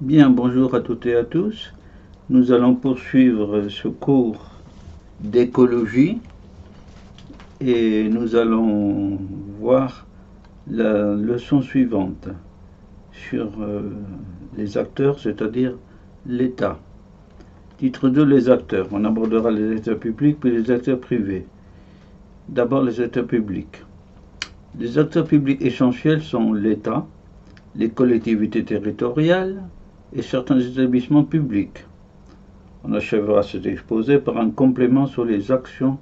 Bien, bonjour à toutes et à tous. Nous allons poursuivre ce cours d'écologie et nous allons voir la leçon suivante sur les acteurs, c'est-à-dire l'État. Titre 2, les acteurs. On abordera les acteurs publics puis les acteurs privés. D'abord les acteurs publics. Les acteurs publics essentiels sont l'État, les collectivités territoriales et certains établissements publics. On achèvera cet exposé par un complément sur les actions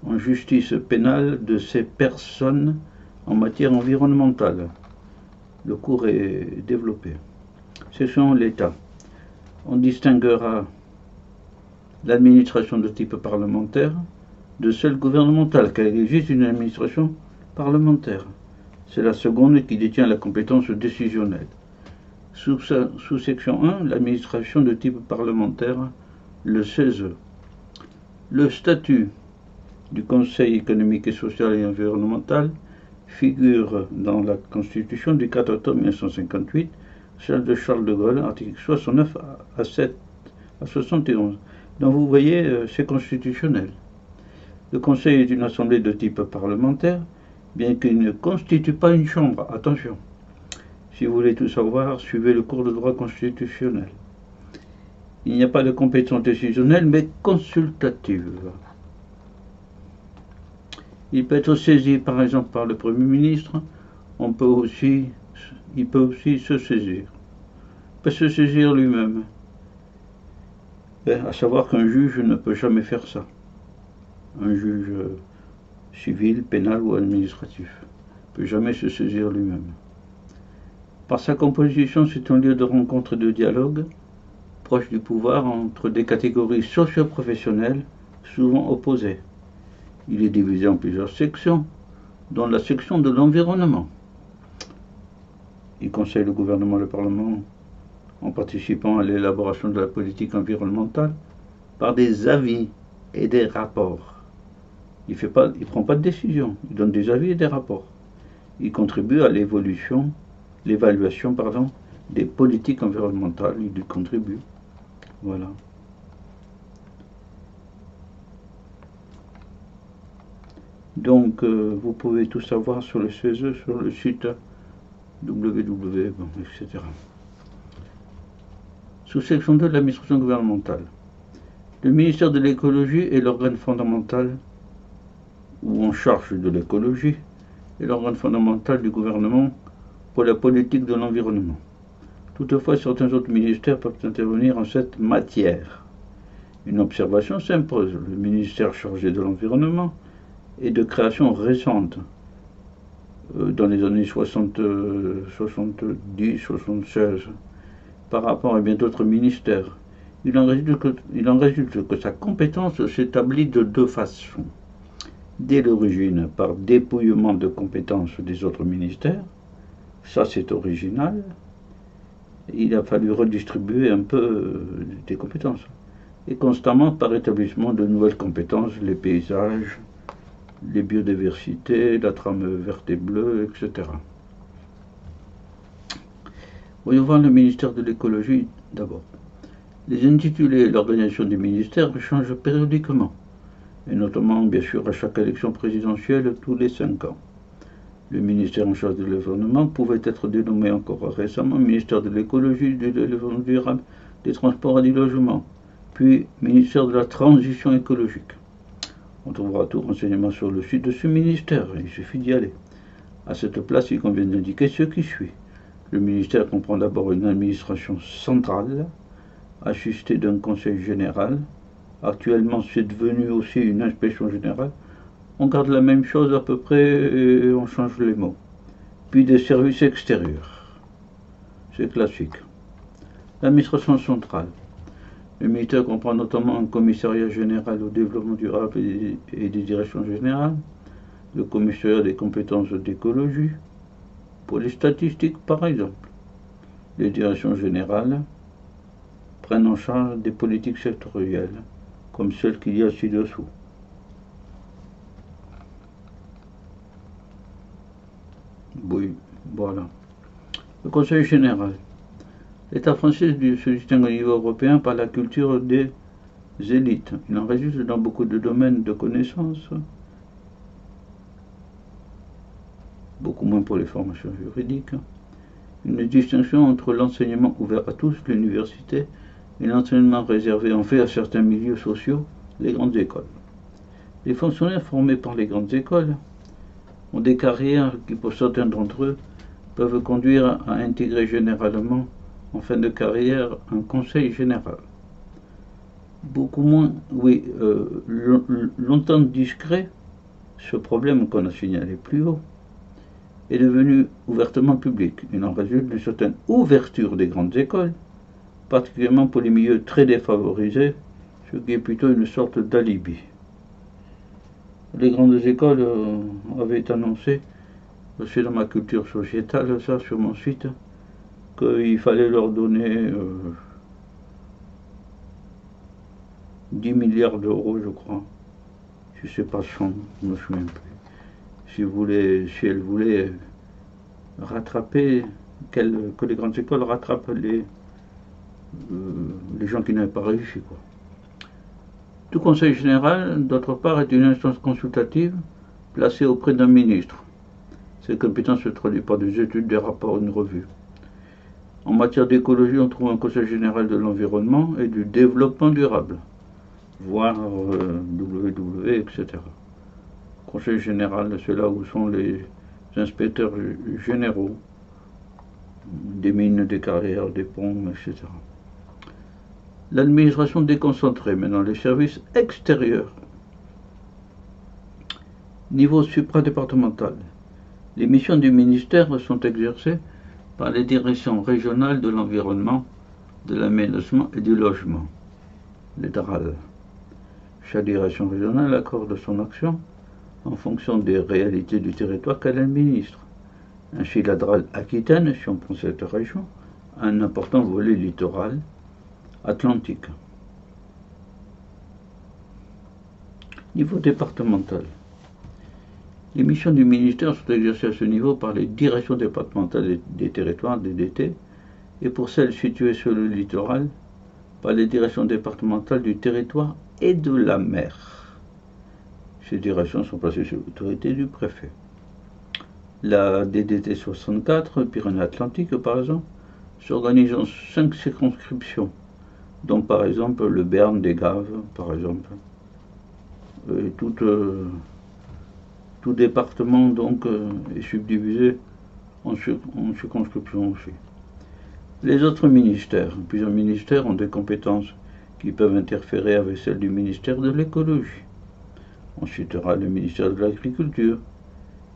en justice pénale de ces personnes en matière environnementale. Le cours est développé. Section l'État. On distinguera l'administration de type parlementaire de celle gouvernementale, car il existe une administration parlementaire. C'est la seconde qui détient la compétence décisionnelle. Sous section 1, l'administration de type parlementaire, le CESE. Le statut du Conseil économique et social et environnemental figure dans la Constitution du 4 octobre 1958, celle de Charles de Gaulle, article 69 à 71. Donc vous voyez, c'est constitutionnel. Le Conseil est une assemblée de type parlementaire, bien qu'il ne constitue pas une chambre. Attention, si vous voulez tout savoir, suivez le cours de droit constitutionnel. Il n'y a pas de compétence décisionnelle, mais consultative. Il peut être saisi, par exemple, par le Premier ministre. Il peut aussi se saisir. Il peut se saisir lui-même. À savoir qu'un juge ne peut jamais faire ça. Un juge civil, pénal ou administratif ne peut jamais se saisir lui-même. Par sa composition, c'est un lieu de rencontre et de dialogue proche du pouvoir entre des catégories socio-professionnelles souvent opposées. Il est divisé en plusieurs sections, dont la section de l'environnement. Il conseille le gouvernement et le Parlement en participant à l'élaboration de la politique environnementale par des avis et des rapports. Il ne prend pas de décision, il donne des avis et des rapports. Il contribue à l'évaluation des politiques environnementales, il y contribue. Voilà. Donc, vous pouvez tout savoir sur le CESE, sur le site www, etc. Sous-section 2 de l'administration gouvernementale. Le ministère de l'écologie est l'organe fondamental, ou en charge de l'écologie, est l'organe fondamental du gouvernement pour la politique de l'environnement. Toutefois, certains autres ministères peuvent intervenir en cette matière. Une observation s'impose. Le ministère chargé de l'environnement est de création récente, dans les années 70-76, par rapport à bien d'autres ministères. Il en résulte que sa compétence s'établit de deux façons. Dès l'origine, par dépouillement de compétences des autres ministères, ça c'est original, il a fallu redistribuer un peu des compétences. Et constamment par établissement de nouvelles compétences, les paysages, les biodiversités, la trame verte et bleue, etc. Voyons voir le ministère de l'écologie d'abord. Les intitulés et l'organisation du ministère changent périodiquement, et notamment bien sûr à chaque élection présidentielle tous les 5 ans. Le ministère en charge de l'environnement pouvait être dénommé encore récemment ministère de l'écologie, du développement durable, des transports et du logement, puis ministère de la transition écologique. On trouvera tout renseignement sur le site de ce ministère, il suffit d'y aller. À cette place, il convient d'indiquer ce qui suit. Le ministère comprend d'abord une administration centrale, assistée d'un conseil général. Actuellement, c'est devenu aussi une inspection générale. On garde la même chose à peu près et on change les mots. Puis des services extérieurs. C'est classique. L'administration centrale. Le ministère comprend notamment un commissariat général au développement durable et des directions générales, le commissariat des compétences d'écologie, pour les statistiques par exemple. Les directions générales prennent en charge des politiques sectorielles, comme celles qu'il y a ci-dessous. Oui, voilà. Le Conseil général. L'État français se distingue au niveau européen par la culture des élites. Il en résulte dans beaucoup de domaines de connaissances, beaucoup moins pour les formations juridiques, une distinction entre l'enseignement ouvert à tous, l'université, et l'enseignement réservé en fait à certains milieux sociaux, les grandes écoles. Les fonctionnaires formés par les grandes écoles ont des carrières qui, pour certains d'entre eux, peuvent conduire à intégrer généralement, en fin de carrière, un conseil général. Beaucoup moins, oui, longtemps discret, ce problème qu'on a signalé plus haut est devenu ouvertement public. Il en résulte une certaine ouverture des grandes écoles, particulièrement pour les milieux très défavorisés, ce qui est plutôt une sorte d'alibi. Les grandes écoles avaient annoncé, c'est dans ma culture sociétale, ça sur mon site, qu'il fallait leur donner 10 milliards d'euros, je crois. Je ne sais pas 100, je ne me souviens plus. Si elles voulaient rattraper, que les grandes écoles rattrapent les gens qui n'avaient pas réussi, quoi. Tout conseil général, d'autre part, est une instance consultative placée auprès d'un ministre. Cette compétence se traduit par des études, des rapports, une revue. En matière d'écologie, on trouve un conseil général de l'environnement et du développement durable, voire WW, etc. Conseil général, c'est là où sont les inspecteurs généraux des mines, des carrières, des ponts, etc. L'administration déconcentrée, maintenant les services extérieurs. Niveau supradépartemental. Les missions du ministère sont exercées par les directions régionales de l'environnement, de l'aménagement et du logement, les DRAL. Chaque direction régionale accorde son action en fonction des réalités du territoire qu'elle administre. Ainsi, la DRAL Aquitaine, si on prend cette région, a un important volet littoral atlantique. Niveau départemental. Les missions du ministère sont exercées à ce niveau par les directions départementales des territoires, DDT, et pour celles situées sur le littoral, par les directions départementales du territoire et de la mer. Ces directions sont placées sous l'autorité du préfet. La DDT 64, Pyrénées-Atlantiques par exemple, s'organise en 5 circonscriptions, dont par exemple le Béarn des Gaves, par exemple. Et tout département donc est subdivisé en circonscriptions aussi. Les autres ministères, plusieurs ministères ont des compétences qui peuvent interférer avec celles du ministère de l'écologie. On citera le ministère de l'Agriculture,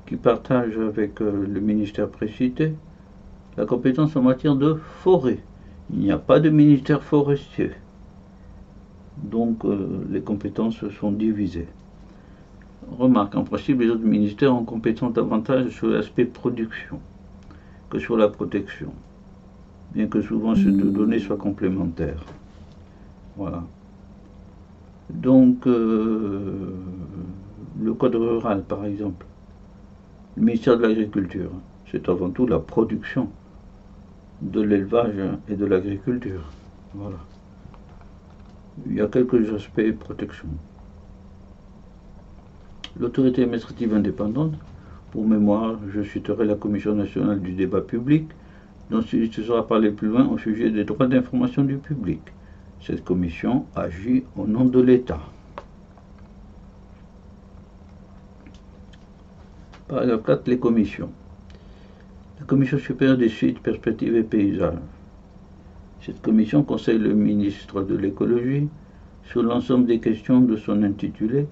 qui partage avec le ministère précité la compétence en matière de forêt. Il n'y a pas de ministère forestier. Donc les compétences sont divisées. Remarque, en principe, les autres ministères ont compétence davantage sur l'aspect production que sur la protection, bien que souvent ces deux données soient complémentaires. Voilà. Donc, le code rural, par exemple, le ministère de l'Agriculture, c'est avant tout la production de l'élevage et de l'agriculture. Voilà. Il y a quelques aspects protection. L'autorité administrative indépendante, pour mémoire, je citerai la Commission nationale du débat public, dont il se sera parlé plus loin au sujet des droits d'information du public. Cette commission agit au nom de l'État. Paragraphe 4. Les commissions. La Commission supérieure des sites, perspectives et paysages. Cette commission conseille le ministre de l'écologie sur l'ensemble des questions de son intitulé,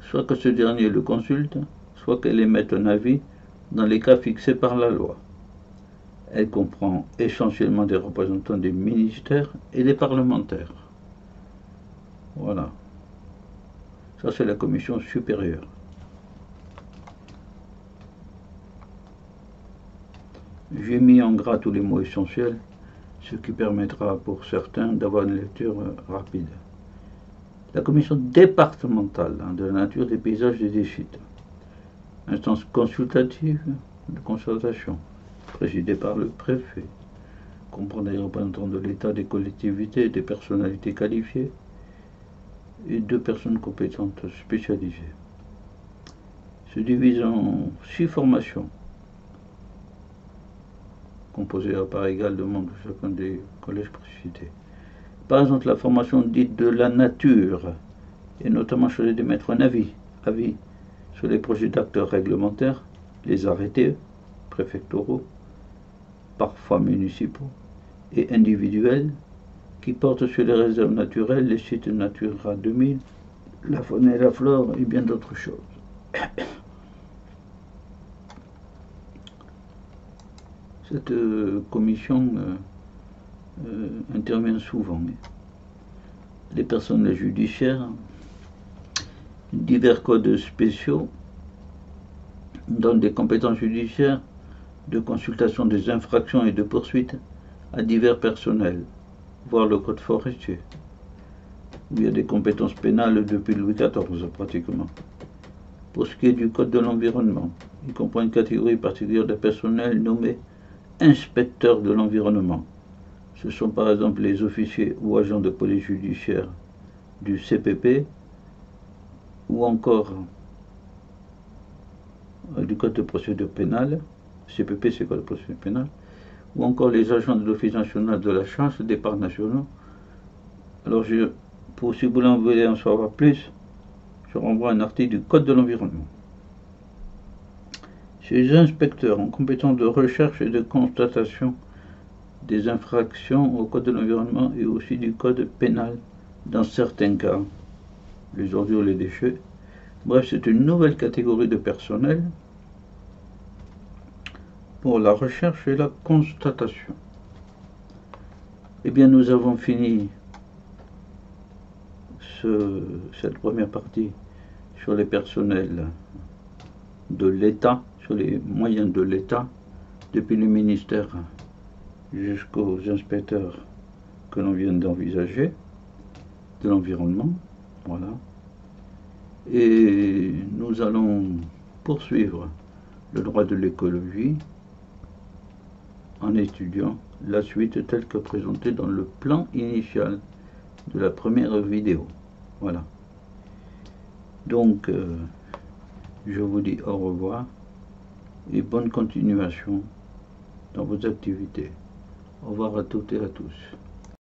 soit que ce dernier le consulte, soit qu'elle émette un avis dans les cas fixés par la loi. Elle comprend essentiellement des représentants des ministères et des parlementaires. Voilà. Ça, c'est la commission supérieure. J'ai mis en gras tous les mots essentiels, ce qui permettra pour certains d'avoir une lecture rapide. La commission départementale de la nature, des paysages et des sites. Instance consultative de concertation, présidée par le préfet. comprend des représentants de l'État, des collectivités, des personnalités qualifiées et 2 personnes compétentes spécialisées. Se divise en 6 formations, composées à part égale de membres de chacun des collèges précités. Par exemple, la formation dite de la nature, et notamment chargée d'émettre un avis sur les projets d'actes réglementaires, les arrêtés préfectoraux, parfois municipaux et individuels, qui portent sur les réserves naturelles, les sites Natura 2000, la faune et la flore et bien d'autres choses. Cette commission intervient souvent. Les personnels judiciaires, divers codes spéciaux, donnent des compétences judiciaires de consultation des infractions et de poursuites à divers personnels, voire le code forestier, où il y a des compétences pénales depuis Louis XIV pratiquement. Pour ce qui est du code de l'environnement, il comprend une catégorie particulière de personnel nommé inspecteurs de l'environnement. Ce sont par exemple les officiers ou agents de police judiciaire du CPP ou encore du code de procédure pénale. CPP, c'est le code de procédure pénale. Ou encore les agents de l'Office national de la chasse, des parcs nationaux. Alors, si vous voulez en savoir plus, je renvoie à un article du Code de l'environnement. Ces inspecteurs ont compétence de recherche et de constatation des infractions au Code de l'environnement et aussi du Code pénal dans certains cas, les ordures, les déchets. Bref, c'est une nouvelle catégorie de personnel pour la recherche et la constatation. Eh bien, nous avons fini cette première partie sur les personnels de l'État, sur les moyens de l'État, depuis le ministère jusqu'aux inspecteurs que l'on vient d'envisager, de l'environnement. Voilà. Et nous allons poursuivre le droit de l'écologie en étudiant la suite telle que présentée dans le plan initial de la première vidéo. Voilà. Donc, je vous dis au revoir et bonne continuation dans vos activités. Au revoir à toutes et à tous.